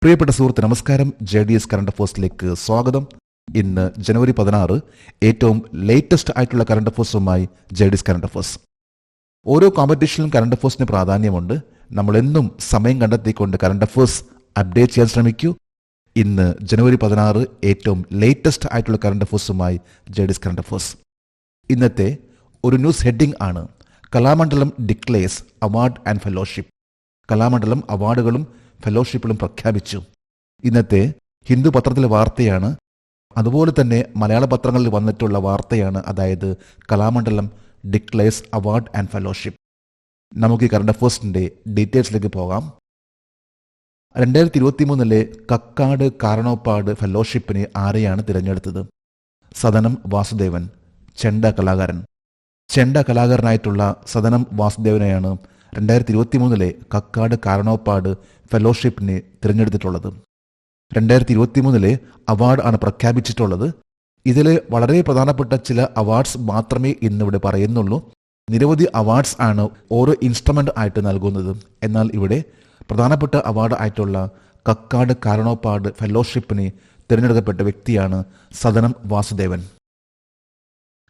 പ്രിയപ്പെട്ട സുഹൃത്ത് നമസ്കാരം. JDS കറണ്ട് അഫേഴ്സിലേക്ക് സ്വാഗതം. ഇന്ന് ജനുവരി 16, ഏറ്റവും ലേറ്റസ്റ്റ് ആയിട്ടുള്ള കറണ്ട് അഫേഴ്സുമായി JDS കറണ്ട് അഫേഴ്സ്. ഓരോ കോമ്പറ്റീഷനിലും കറണ്ട് അഫേഴ്സിന് പ്രാധാന്യമുണ്ട്. നമ്മൾ എന്നും സമയം കണ്ടെത്തിക്കൊണ്ട് കറണ്ട് അഫേഴ്സ് അപ്ഡേറ്റ് ചെയ്യാൻ ശ്രമിക്കൂ. ഇന്ന് ജനുവരി 16, ഏറ്റവും ലേറ്റസ്റ്റ് ആയിട്ടുള്ള കറണ്ട് അഫേഴ്സുമായി JDS കറണ്ട് അഫേഴ്സ്. ഇന്നത്തെ ഒരു ന്യൂസ് ഹെഡിംഗ് ആണ്: Kalamandalam declares award and fellowship. Kalamandalam അവാർഡുകളും ഫെലോഷിപ്പുകളും പ്രഖ്യാപിച്ചു. ഇന്നത്തെ ഹിന്ദു പത്രത്തിലെ വാർത്തയാണ്. അതുപോലെ തന്നെ മലയാള പത്രങ്ങളിൽ വന്നിട്ടുള്ള വാർത്തയാണ്. അതായത് Kalamandalam declares award and fellowship. നമുക്ക് ഈ കറണ്ട് അഫേഴ്സിൻ്റെ ഡീറ്റെയിൽസിലേക്ക് പോകാം. 2023 കക്കാട് കാരണോപ്പാട് ഫെലോഷിപ്പിന് ആരെയാണ് തിരഞ്ഞെടുത്തത്? സദനം വാസുദേവൻ, ചെണ്ട കലാകാരൻ. ചെണ്ട കലാകാരനായിട്ടുള്ള സദനം വാസുദേവനെയാണ് 2023 കക്കാട് കാരണോപ്പാട് ഫെലോഷിപ്പിന് തിരഞ്ഞെടുത്തിട്ടുള്ളത്. 2023 അവാർഡ് ആണ് പ്രഖ്യാപിച്ചിട്ടുള്ളത്. ഇതിൽ വളരെ പ്രധാനപ്പെട്ട ചില അവാർഡ്സ് മാത്രമേ ഇന്നിവിടെ പറയുന്നുള്ളൂ. നിരവധി അവാർഡ്സ് ആണ് ഓരോ ഇൻസ്ട്രുമെൻ്റ് ആയിട്ട് നൽകുന്നത്. എന്നാൽ ഇവിടെ പ്രധാനപ്പെട്ട അവാർഡ് ആയിട്ടുള്ള കക്കാട് കാരണോപ്പാട് ഫെലോഷിപ്പിന് തിരഞ്ഞെടുക്കപ്പെട്ട വ്യക്തിയാണ് സദനം വാസുദേവൻ.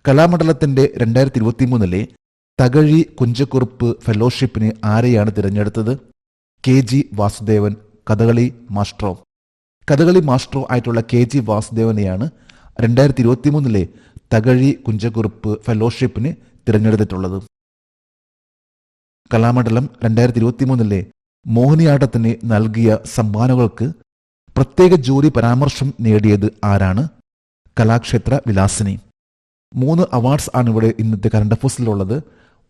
കലാമണ്ഡലത്തിൻ്റെ 2023 തകഴി കുഞ്ചക്കുറുപ്പ് ഫെലോഷിപ്പിന് ആരെയാണ് തിരഞ്ഞെടുത്തത്? KG Vasudevan, Kathakali Maestro. Kathakali Maestro ആയിട്ടുള്ള KG വാസുദേവനെയാണ് 2023 തകഴി കുഞ്ചക്കുറുപ്പ് ഫെലോഷിപ്പിന് തിരഞ്ഞെടുത്തിട്ടുള്ളത്. കലാമണ്ഡലം 2023 മോഹിനിയാട്ടത്തിന് നൽകിയ സംഭാവനകൾക്ക് പ്രത്യേക ജൂറി പരാമർശം നേടിയത് ആരാണ്? കലാക്ഷേത്ര വിലാസിനി. 3 അവാർഡ്സ് ആണ് ഇവിടെ ഇന്നത്തെ കറണ്ട് അഫേഴ്സിലുള്ളത്.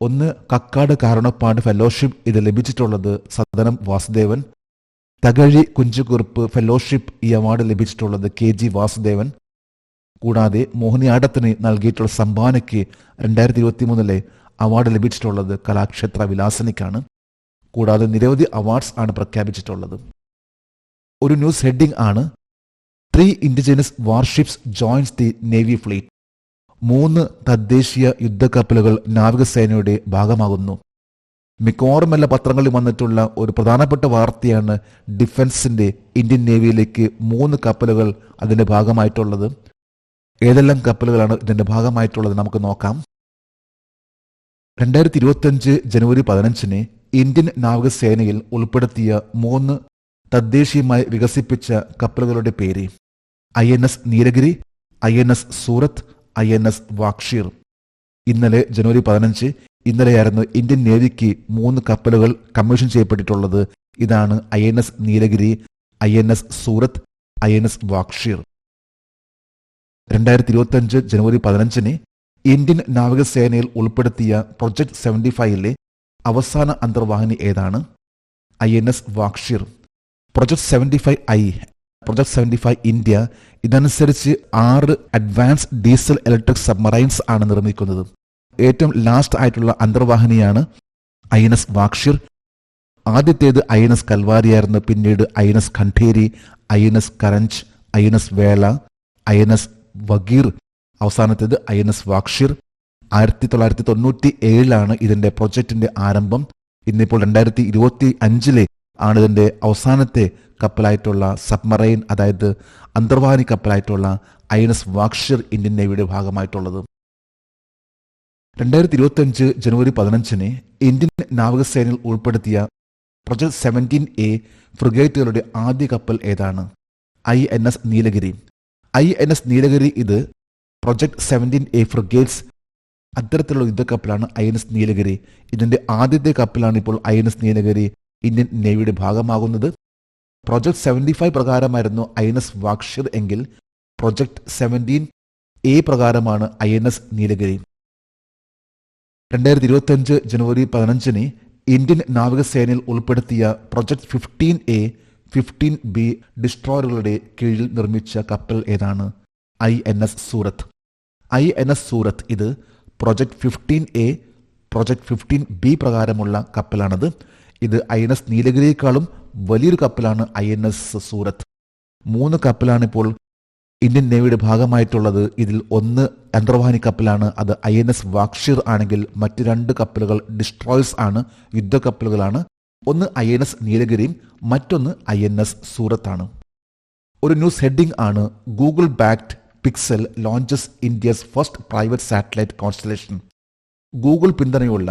ഒന്ന് കക്കാട് കാരണോപ്പാട് ഫെലോഷിപ്പ്, ഇത് ലഭിച്ചിട്ടുള്ളത് സദനം വാസുദേവൻ. തകഴി കുഞ്ചുകുറുപ്പ് ഫെലോഷിപ്പ്, ഈ അവാർഡ് ലഭിച്ചിട്ടുള്ളത് KG വാസുദേവൻ. കൂടാതെ മോഹിനിയാട്ടത്തിന് നൽകിയിട്ടുള്ള സംഭാവനയ്ക്ക് 2023 അവാർഡ് ലഭിച്ചിട്ടുള്ളത് കലാക്ഷേത്ര വിലാസനിക്കാണ്. കൂടാതെ നിരവധി അവാർഡ്സ് ആണ് പ്രഖ്യാപിച്ചിട്ടുള്ളത്. ഒരു ന്യൂസ് ഹെഡിംഗ് ആണ്: 3 indigenous warships joints the navy fleet. 3 തദ്ദേശീയ യുദ്ധക്കപ്പലുകൾ നാവികസേനയുടെ ഭാഗമാകുന്നു. മിക്കവാറും എല്ലാ പത്രങ്ങളിൽ വന്നിട്ടുള്ള ഒരു പ്രധാനപ്പെട്ട വാർത്തയാണ് ഡിഫൻസിന്റെ ഇന്ത്യൻ നേവിയിലേക്ക് 3 കപ്പലുകൾ അതിന്റെ ഭാഗമായിട്ടുള്ളത്. ഏതെല്ലാം കപ്പലുകളാണ് ഇതിന്റെ ഭാഗമായിട്ടുള്ളത് നമുക്ക് നോക്കാം. 2025 ജനുവരി 15 ഇന്ത്യൻ നാവികസേനയിൽ ഉൾപ്പെടുത്തിയ 3 തദ്ദേശീയമായി വികസിപ്പിച്ച കപ്പലുകളുടെ പേര്: INS നീലഗിരി, INS സൂറത്ത്, INS വാക്ഷീർ. ഇന്നലെ ജനുവരി 15 ഇന്നലെയായിരുന്നു ഇന്ത്യൻ നേവിക്ക് 3 കപ്പലുകൾ കമ്മീഷൻ ചെയ്യപ്പെട്ടിട്ടുള്ളത്. ഇതാണ് INS നീലഗിരി, INS സൂറത്ത്, INS വാക്ഷീർ. 2025 ജനുവരി 15 ഇന്ത്യൻ നാവികസേനയിൽ ഉൾപ്പെടുത്തിയ പ്രൊജക്ട് 75 അവസാന അന്തർവാഹിനി ഏതാണ്? INS Vagsheer. Project 75I, project 75 India, ഇതനുസരിച്ച് 6 അഡ്വാൻസ്ഡ് ഡീസൽ ഇലക്ട്രിക് സബ്മറൈൻസ് ആണ് നിർമ്മിക്കുന്നത്. ഏറ്റവും ലാസ്റ്റ് ആയിട്ടുള്ള അന്തർവാഹിനിയാണ് INS വാക്ഷീർ. ആദ്യത്തേത് INS കൽവാരിയായിരുന്നു. പിന്നീട് INS Khanderi, INS Karanj, INS വേല, INS വഗീർ, അവസാനത്തേത് INS വാക്ഷീർ. 1997 ഇതിന്റെ പ്രൊജക്ടിന്റെ ആരംഭം. ഇന്നിപ്പോൾ 2025 ആണ് ഇതിന്റെ അവസാനത്തെ കപ്പലായിട്ടുള്ള സബ്മറൈൻ, അതായത് അന്തർവാഹിനി കപ്പലായിട്ടുള്ള INS വാക്ഷീർ ഇന്ത്യൻ നേവിയുടെ ഭാഗമായിട്ടുള്ളത്. 2025 ജനുവരി 15 ഇന്ത്യൻ നാവികസേനയിൽ ഉൾപ്പെടുത്തിയ പ്രൊജക്ട് 17A ഫ്രിഗേറ്റുകളുടെ ആദ്യ കപ്പൽ ഏതാണ്? INS നീലഗിരി. INS നീലഗിരി ഇത് പ്രൊജക്ട് 17A ഫ്രിഗേറ്റ്സ്, അത്തരത്തിലുള്ള യുദ്ധക്കപ്പലാണ് INS നീലഗിരി. ഇതിന്റെ ആദ്യത്തെ കപ്പലാണ് ഇപ്പോൾ INS നീലഗിരി ഇന്ത്യൻ നേവിയുടെ ഭാഗമാകുന്നത്. പ്രൊജക്ട് 75 പ്രകാരമായിരുന്നു INS വാക്ഷീർ എങ്കിൽ പ്രൊജക്ട് 17A പ്രകാരമാണ് INS നീലഗിരി. 2025 ജനുവരി 15 ഇന്ത്യൻ നാവികസേനയിൽ ഉൾപ്പെടുത്തിയ പ്രൊജക്ട് 15A 15B ഡിസ്ട്രോയറുകളുടെ കീഴിൽ നിർമ്മിച്ച കപ്പൽ ഏതാണ്? INS സൂറത്ത്. INS സൂറത്ത് ഇത് പ്രൊജക്ട് 15A പ്രൊജക്ട് 15B പ്രകാരമുള്ള കപ്പലാണത്. ഇത് INS നീലഗിരിയേക്കാളും വലിയൊരു കപ്പലാണ് INS സൂറത്ത്. 3 കപ്പലാണ് ഇപ്പോൾ ഇന്ത്യൻ നേവിയുടെ ഭാഗമായിട്ടുള്ളത്. ഇതിൽ ഒന്ന് അന്തർവാഹിനി കപ്പലാണ്, അത് INS വാക്ഷീർ ആണെങ്കിൽ മറ്റ് 2 കപ്പലുകൾ ഡിസ്ട്രോയേഴ്സ് ആണ്, യുദ്ധക്കപ്പലുകളാണ്. ഒന്ന് INS നീലഗിരിയും മറ്റൊന്ന് INS സൂറത്താണ്. ഒരു ന്യൂസ് ഹെഡിംഗ് ആണ് Google backed pixel launches India's first private satellite constellation. Google പിന്തുണയുള്ള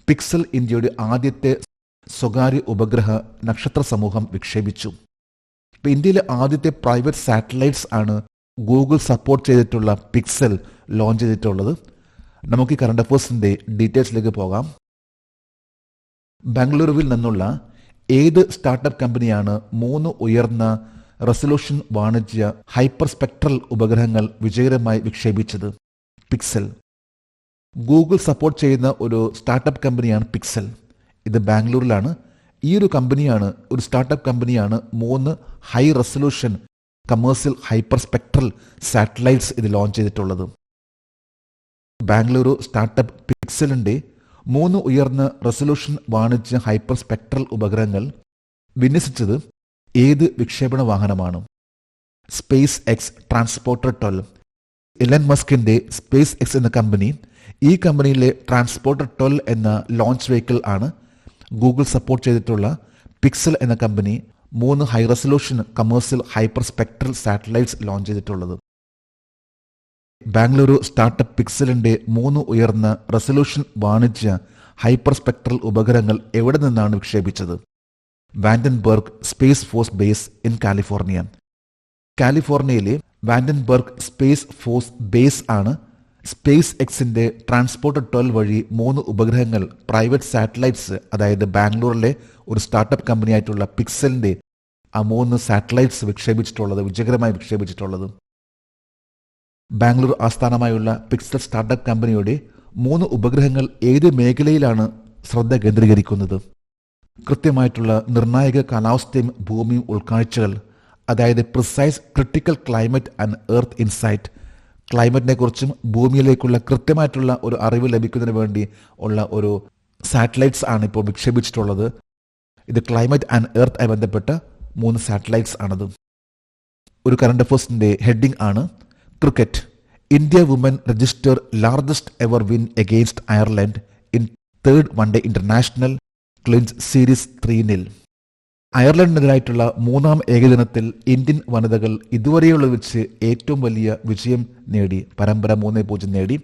പിക്സൽ ഇന്ത്യയുടെ ആദ്യത്തെ സ്വകാര്യ ഉപഗ്രഹ നക്ഷത്ര സമൂഹം വിക്ഷേപിച്ചു. ഇന്ത്യയിലെ ആദ്യത്തെ പ്രൈവറ്റ് സാറ്റലൈറ്റ്സ് ആണ് ഗൂഗിൾ സപ്പോർട്ട് ചെയ്തിട്ടുള്ള പിക്സൽ ലോഞ്ച് ചെയ്തിട്ടുള്ളത്. നമുക്ക് ഈ കറണ്ട് അഫയേഴ്സിന്റെ ഡീറ്റെയിൽസിലേക്ക് പോകാം. ബാംഗ്ലൂരുവിൽ നിന്നുള്ള ഏത് സ്റ്റാർട്ടപ്പ് കമ്പനിയാണ് 3 ഉയർന്ന റെസൊല്യൂഷൻ വാണിജ്യ ഹൈപ്പർ സ്പെക്ട്രൽ ഉപഗ്രഹങ്ങൾ വിജയകരമായി വിക്ഷേപിച്ചത്? പിക്സൽ. ഗൂഗിൾ സപ്പോർട്ട് ചെയ്യുന്ന ഒരു സ്റ്റാർട്ടപ്പ് കമ്പനിയാണ് പിക്സൽ. ഇത് ബാംഗ്ലൂരിലാണ്. ഈ ഒരു സ്റ്റാർട്ടപ്പ് കമ്പനിയാണ് 3 high resolution commercial hyper spectral satellites ഇത് ലോഞ്ച് ചെയ്തിട്ടുള്ളത്. ബാംഗ്ലൂരു സ്റ്റാർട്ടപ്പ് പിക്സലിന്റെ 3 ഉയർന്ന റെസൊല്യൂഷൻ വാണിജ്യ ഹൈപ്പർ സ്പെക്ട്രൽ ഉപഗ്രഹങ്ങൾ വിന്യസിച്ചത് ഏത് വിക്ഷേപണ വാഹനമാണ്? SpaceX transporter 12. എലൻ മസ്കിന്റെ സ്പേസ് എക്സ് എന്ന കമ്പനി, ഈ കമ്പനിയിലെ ട്രാൻസ്പോർട്ടർ 12 എന്ന ലോഞ്ച് വെഹിക്കിൾ ആണ് ഗൂഗിൾ സപ്പോർട്ട് ചെയ്തിട്ടുള്ള പിക്സൽ എന്ന കമ്പനി 3 high resolution commercial hyper spectral satellites launch ചെയ്തിട്ടുള്ളത്. ബാംഗ്ലൂരു സ്റ്റാർട്ടപ്പ് പിക്സലിന്റെ 3 ഉയർന്ന റെസൊല്യൂഷൻ വാണിജ്യ ഹൈപ്പർ സ്പെക്ട്രൽ ഉപഗ്രഹങ്ങൾ എവിടെ നിന്നാണ് വിക്ഷേപിച്ചത്? Vandenberg space force base in California. കാലിഫോർണിയയിലെ വാൻഡൻബർഗ് സ്പേസ് ഫോഴ്സ് ബേസ് ആണ് സ്പേസ് എക്സിന്റെ ട്രാൻസ്പോർട്ടർ 12 വഴി 3 ഉപഗ്രഹങ്ങൾ പ്രൈവറ്റ് സാറ്റലൈറ്റ്സ്, അതായത് ബാംഗ്ലൂരിലെ ഒരു സ്റ്റാർട്ടപ്പ് കമ്പനിയായിട്ടുള്ള പിക്സലിന്റെ 3 സാറ്റലൈറ്റ്സ് വിജയകരമായി വിക്ഷേപിച്ചിട്ടുള്ളത്. ബാംഗ്ലൂർ ആസ്ഥാനമായുള്ള പിക്സൽ സ്റ്റാർട്ടപ്പ് കമ്പനിയുടെ 3 ഉപഗ്രഹങ്ങൾ ഏത് മേഖലയിലാണ് ശ്രദ്ധ കേന്ദ്രീകരിക്കുന്നത്? കൃത്യമായിട്ടുള്ള നിർണായക കാലാവസ്ഥയും ഭൂമിയും ഉൾക്കാഴ്ചകൾ, അതായത് precise critical climate and earth insight. ക്ലൈമറ്റിനെ കുറിച്ചും ഭൂമിയിലേക്കുള്ള കൃത്യമായിട്ടുള്ള ഒരു അറിവ് ലഭിക്കുന്നതിന് വേണ്ടി ഉള്ള ഒരു സാറ്റലൈറ്റ്സ് ആണ് ഇപ്പോൾ വിക്ഷേപിച്ചിട്ടുള്ളത്. ഇത് ക്ലൈമറ്റ് ആൻഡ് എർത്ത് ആയി ബന്ധപ്പെട്ട 3 സാറ്റലൈറ്റ്സ് ആണത്. ഒരു കറണ്ട് അഫയേഴ്സിന്റെ ഹെഡിംഗ് ആണ് cricket. India women register largest ever win against Ireland in 3rd one day international clinch series 3-0. അയർലൻഡിനെതിരായിട്ടുള്ള 3ാം ഏകദിനത്തിൽ ഇന്ത്യൻ വനിതകൾ ഇതുവരെയുള്ള വെച്ച് ഏറ്റവും വലിയ വിജയം നേടി, പരമ്പര 3-0 നേടി.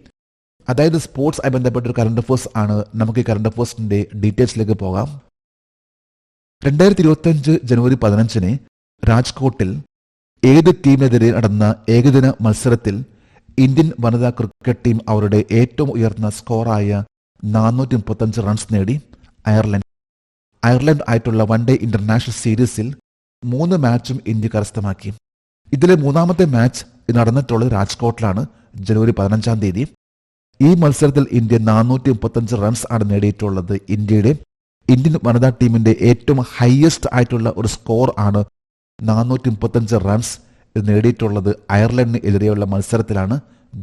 അതായത് സ്പോർട്സ് ആയി ബന്ധപ്പെട്ട ഒരു കറണ്ട് അഫയേഴ്സ് ആണ്. നമുക്ക് ഈ കറണ്ട് അഫയേഴ്സിന്റെ ഡീറ്റെയിൽസിലേക്ക് പോകാം. 2025 ജനുവരി 15 രാജ്കോട്ടിൽ ഏത് ടീമിനെതിരെ നടന്ന ഏകദിന മത്സരത്തിൽ ഇന്ത്യൻ വനിതാ ക്രിക്കറ്റ് ടീം അവരുടെ ഏറ്റവും ഉയർന്ന സ്കോറായ 435 റൺസ് നേടി? അയർലൻഡ് ആയിട്ടുള്ള വൺഡേ ഇന്റർനാഷണൽ സീരീസിൽ 3 മാച്ചും ഇന്ത്യ കരസ്ഥമാക്കി. ഇതിലെ 3ാമത്തെ മാച്ച് നടന്നിട്ടുള്ളത് രാജ്കോട്ടിലാണ് ജനുവരി 15. ഈ മത്സരത്തിൽ ഇന്ത്യ 435 റൺസ് ആണ് നേടിയിട്ടുള്ളത്. ഇന്ത്യൻ വനിതാ ടീമിന്റെ ഏറ്റവും ഹയസ്റ്റ് ആയിട്ടുള്ള ഒരു സ്കോർ ആണ് 435 റൺസ് ഇത് നേടിയിട്ടുള്ളത് അയർലൻഡിന് എതിരെയുള്ള മത്സരത്തിലാണ്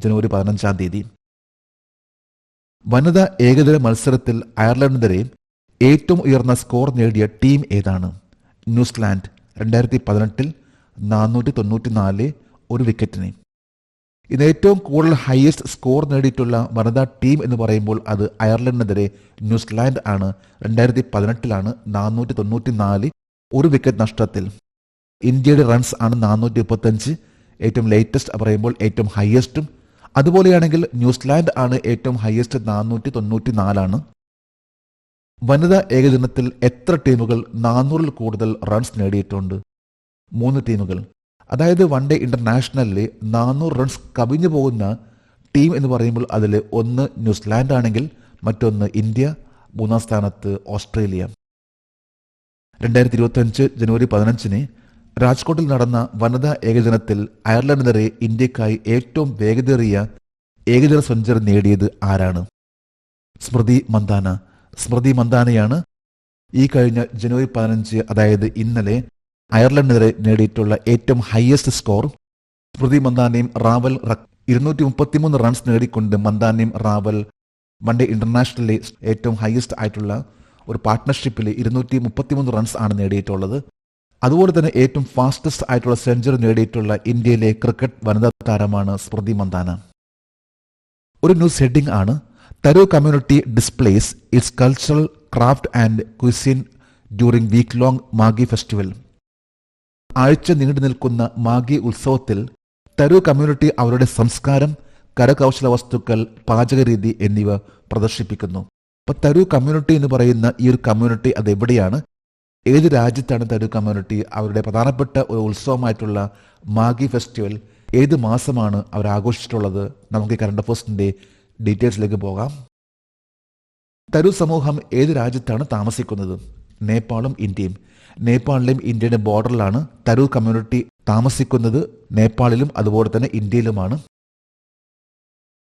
ജനുവരി 15. വനിതാ ഏകദിന മത്സരത്തിൽ അയർലൻഡിനെതിരെ ഏറ്റവും ഉയർന്ന സ്കോർ നേടിയ ടീം ഏതാണ്? ന്യൂസിലാൻഡ് 2018 494 ഒരു വിക്കറ്റിന്. ഇത് ഏറ്റവും കൂടുതൽ ഹയസ്റ്റ് സ്കോർ നേടിയിട്ടുള്ള വനിതാ ടീം എന്ന് പറയുമ്പോൾ അത് അയർലൻഡിനെതിരെ ന്യൂസിലാൻഡ് ആണ്. 2018 494 ഒരു വിക്കറ്റ് നഷ്ടത്തിൽ. ഇന്ത്യയുടെ റൺസ് ആണ് 435, ഏറ്റവും ലേറ്റസ്റ്റ് പറയുമ്പോൾ ഏറ്റവും ഹയസ്റ്റും. അതുപോലെയാണെങ്കിൽ ന്യൂസിലാൻഡ് ആണ് ഏറ്റവും ഹയസ്റ്റ് 494. വനിതാ ഏകദിനത്തിൽ എത്ര ടീമുകൾ 400-ൽ കൂടുതൽ റൺസ് നേടിയിട്ടുണ്ട്? 3 ടീമുകൾ. അതായത് വൺഡേ ഇന്റർനാഷണലിലെ 400 റൺസ് കവിഞ്ഞു പോകുന്ന ടീം എന്ന് പറയുമ്പോൾ അതിൽ ഒന്ന് ന്യൂസിലാൻഡ് ആണെങ്കിൽ മറ്റൊന്ന് ഇന്ത്യ, 3ാം സ്ഥാനത്ത് ഓസ്ട്രേലിയ. 2025 ജനുവരി 15 രാജ്കോട്ടിൽ നടന്ന വനിതാ ഏകദിനത്തിൽ അയർലൻഡിനെതിരെ ഇന്ത്യക്കായി ഏറ്റവും വേഗതയേറിയ ഏകദിന സെഞ്ചുറി നേടിയത് ആരാണ്? സ്മൃതി മന്ദാനയാണ്. ഈ കഴിഞ്ഞ ജനുവരി 15, അതായത് ഇന്നലെ, അയർലൻഡിനെതിരെ നേടിയിട്ടുള്ള ഏറ്റവും ഹയസ്റ്റ് സ്കോർ. സ്മൃതി മന്ദാനയും റാവൽ 233 റൺസ് നേടിക്കൊണ്ട് മന്ദാനയും റാവൽ വൺഡേ ഇന്റർനാഷണലിലെ ഏറ്റവും ഹയസ്റ്റ് ആയിട്ടുള്ള ഒരു പാർട്ട്ണർഷിപ്പിൽ 233 റൺസ് ആണ് നേടിയിട്ടുള്ളത്. അതുപോലെ തന്നെ ഏറ്റവും ഫാസ്റ്റസ്റ്റ് ആയിട്ടുള്ള സെഞ്ചുറി നേടിയിട്ടുള്ള ഇന്ത്യയിലെ ക്രിക്കറ്റ് വനിതാ താരമാണ് സ്മൃതി മന്ദാന. ഒരു ന്യൂസ് ഹെഡിംഗ് ആണ് Tharoor community displays its cultural craft and cuisine during week long Maghi festival. ആഴ്ച നീണ്ടു നിൽക്കുന്ന മാഗി ഉത്സവത്തിൽ തരൂ കമ്മ്യൂണിറ്റി അവരുടെ സംസ്കാരം, കരകൗശല വസ്തുക്കൾ, പാചകരീതി എന്നിവ പ്രദർശിപ്പിക്കുന്നു. അപ്പോൾ തരൂ കമ്മ്യൂണിറ്റി എന്ന് പറയുന്ന ഈ ഒരു കമ്മ്യൂണിറ്റി അതെവിടെയാണ്, ഏത് രാജ്യത്താണ് തരൂ കമ്മ്യൂണിറ്റി അവരുടെ പ്രധാനപ്പെട്ട ഒരു ഉത്സവമായിട്ടുള്ള മാഗി ഫെസ്റ്റിവൽ ഏത് മാസമാണ് അവർ ആഘോഷിച്ചിട്ടുള്ളത്? നമുക്ക് കറണ്ട് അഫയേഴ്സിന്റെ ഡീറ്റെയിൽസിലേക്ക് പോകാം. തരൂ സമൂഹം ഏത് രാജ്യത്താണ് താമസിക്കുന്നത്? നേപ്പാളും ഇന്ത്യയും. നേപ്പാളിലെയും ഇന്ത്യയുടെ ബോർഡറിലാണ് തരൂ കമ്മ്യൂണിറ്റി താമസിക്കുന്നത്. നേപ്പാളിലും അതുപോലെ തന്നെ ഇന്ത്യയിലുമാണ്.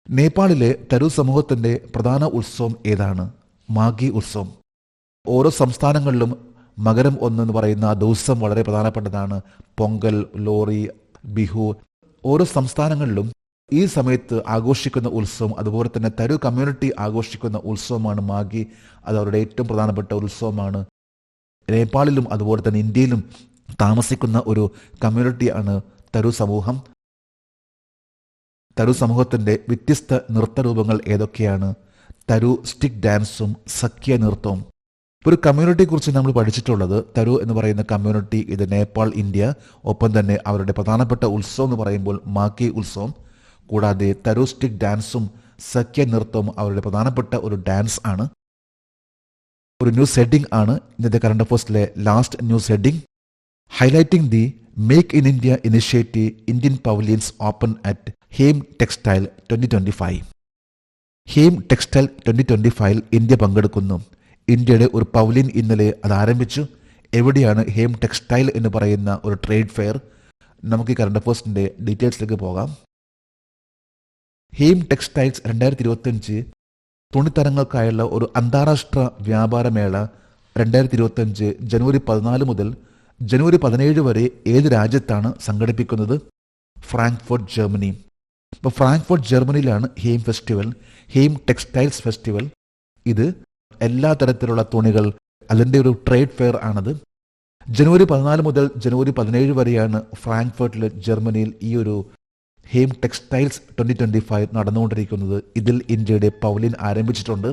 നേപ്പാളിലെ തരൂ സമൂഹത്തിന്റെ പ്രധാന ഉത്സവം ഏതാണ്? മാഗി ഉത്സവം. ഓരോ സംസ്ഥാനങ്ങളിലും മകരം 1 എന്ന് പറയുന്ന ദിവസം വളരെ പ്രധാനപ്പെട്ടതാണ്. പൊങ്കൽ, ലോറി, ബിഹു, ഓരോ സംസ്ഥാനങ്ങളിലും ഈ സമയത്ത് ആഘോഷിക്കുന്ന ഉത്സവം, അതുപോലെ തന്നെ തരൂ കമ്മ്യൂണിറ്റി ആഘോഷിക്കുന്ന ഉത്സവമാണ് മാഗി. അത് അവരുടെ ഏറ്റവും പ്രധാനപ്പെട്ട ഉത്സവമാണ്. നേപ്പാളിലും അതുപോലെ തന്നെ ഇന്ത്യയിലും താമസിക്കുന്ന ഒരു കമ്മ്യൂണിറ്റിയാണ് തരൂ സമൂഹം. തരൂ സമൂഹത്തിന്റെ വ്യത്യസ്ത നൃത്തരൂപങ്ങൾ ഏതൊക്കെയാണ്? തരൂ സ്റ്റിക് ഡാൻസും സഖ്യ നൃത്തവും. ഒരു കമ്മ്യൂണിറ്റിയെ കുറിച്ച് നമ്മൾ പഠിച്ചിട്ടുള്ളത് തരൂ എന്ന് പറയുന്ന കമ്മ്യൂണിറ്റി ഇത് നേപ്പാൾ, ഇന്ത്യ, ഒപ്പം തന്നെ അവരുടെ പ്രധാനപ്പെട്ട ഉത്സവം എന്ന് പറയുമ്പോൾ മാഗി ഉത്സവം. കൂടാതെ തരൂ സ്റ്റിക് ഡാൻസും സഖ്യ നൃത്തവും അവരുടെ പ്രധാനപ്പെട്ട ഒരു ഡാൻസ് ആണ്. ഒരു ന്യൂസ് ഹെഡിംഗ് ആണ് ഇന്നത്തെ കറണ്ട് അഫയേഴ്സിലെ last news heading. Highlighting the make in India initiative, Indian pavilions open at Heim textile 2025. Heim textile 2025 India പങ്കെടുക്കുന്നു. ഇന്ത്യയുടെ ഒരു പവലിയൻ ഇന്നലെ അത് ആരംഭിച്ചു. എവിടെയാണ് ഹേം ടെക്സ്റ്റൈൽ എന്ന് പറയുന്ന ഒരു ട്രേഡ് ഫെയർ? നമുക്ക് ഈ കറണ്ട് അഫയേഴ്സിന്റെ ഡീറ്റെയിൽസിലേക്ക് പോകാം. ഹേം ടെക്സ്റ്റൈൽസ് 2025 തുണിത്തരങ്ങൾക്കായുള്ള ഒരു അന്താരാഷ്ട്ര വ്യാപാരമേള 2025 ജനുവരി 14 മുതൽ ജനുവരി 17 വരെ ഏത് രാജ്യത്താണ് സംഘടിപ്പിക്കുന്നത്? Frankfurt, Germany. ഇപ്പോൾ ഫ്രാങ്ക്ഫർട്ട് ജർമ്മനിയിലാണ് Heim festival, Heim textiles festival. ഇത് എല്ലാ തരത്തിലുള്ള തുണികൾ, അതിൻ്റെ ഒരു ട്രേഡ് ഫെയർ ആണത്. ജനുവരി 14 മുതൽ ജനുവരി 17 വരെയാണ് ഫ്രാങ്ക്ഫർട്ടിൽ, ജർമ്മനിയിൽ ഈ ഒരു ഹെയിം ടെക്സ്റ്റൈൽസ് 2025 നടന്നുകൊണ്ടിരിക്കുന്നത്. ഇതിൽ ഇന്ത്യയുടെ പവലിയൻ ആരംഭിച്ചിട്ടുണ്ട്.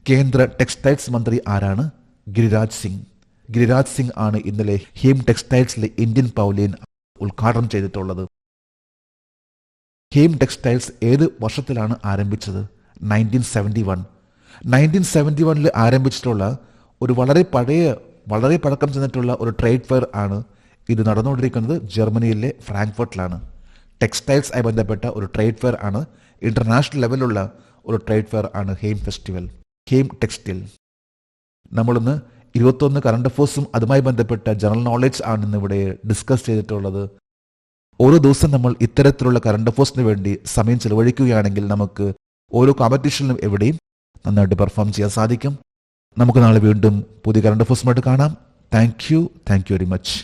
കേന്ദ്ര ടെക്സ്റ്റൈൽസ് മന്ത്രി ആരാണ്? ഗിരിരാജ് സിംഗ്. ഗിരിരാജ് സിംഗ് ആണ് ഇന്നലെ ഹെയിം ടെക്സ്റ്റൈൽസിലെ ഇന്ത്യൻ പവലിയൻ ഉദ്ഘാടനം ചെയ്തിട്ടുള്ളത്. ഹെയിം ടെക്സ്റ്റൈൽസ് ഏത് വർഷത്തിലാണ് ആരംഭിച്ചത്? 1971. 1971 ആരംഭിച്ചിട്ടുള്ള ഒരു വളരെ പഴക്കം ചെന്നിട്ടുള്ള ഒരു ട്രേഡ് ഫെയർ ആണ്. ഇത് നടന്നുകൊണ്ടിരിക്കുന്നത് ജർമ്മനിയിലെ ഫ്രാങ്ക്ഫർട്ടിലാണ്. ടെക്സ്റ്റൈൽസ് ആയി ബന്ധപ്പെട്ട ഒരു ട്രേഡ് ഫെയർ ആണ്. ഇന്റർനാഷണൽ ലെവലുള്ള ഒരു ട്രേഡ് ഫെയർ ആണ് ഹെയിം ഫെസ്റ്റിവൽ, ഹെയിം ടെക്സ്റ്റൈൽ. നമ്മളിന്ന് 21 കറണ്ട് അഫയേഴ്സും അതുമായി ബന്ധപ്പെട്ട ജനറൽ നോളജ് ആണ് ഇന്ന് ഇവിടെ ഡിസ്കസ് ചെയ്തിട്ടുള്ളത്. ഓരോ ദിവസം നമ്മൾ ഇത്തരത്തിലുള്ള കറണ്ട് അഫയേഴ്സിന് വേണ്ടി സമയം ചെലവഴിക്കുകയാണെങ്കിൽ നമുക്ക് ഓരോ കോമ്പറ്റീഷനിലും എവിടെയും നന്നായിട്ട് പെർഫോം ചെയ്യാൻ സാധിക്കും. നമുക്ക് നാളെ വീണ്ടും പുതിയ കറണ്ട് അഫയേഴ്സുമായിട്ട് കാണാം. Thank you very much.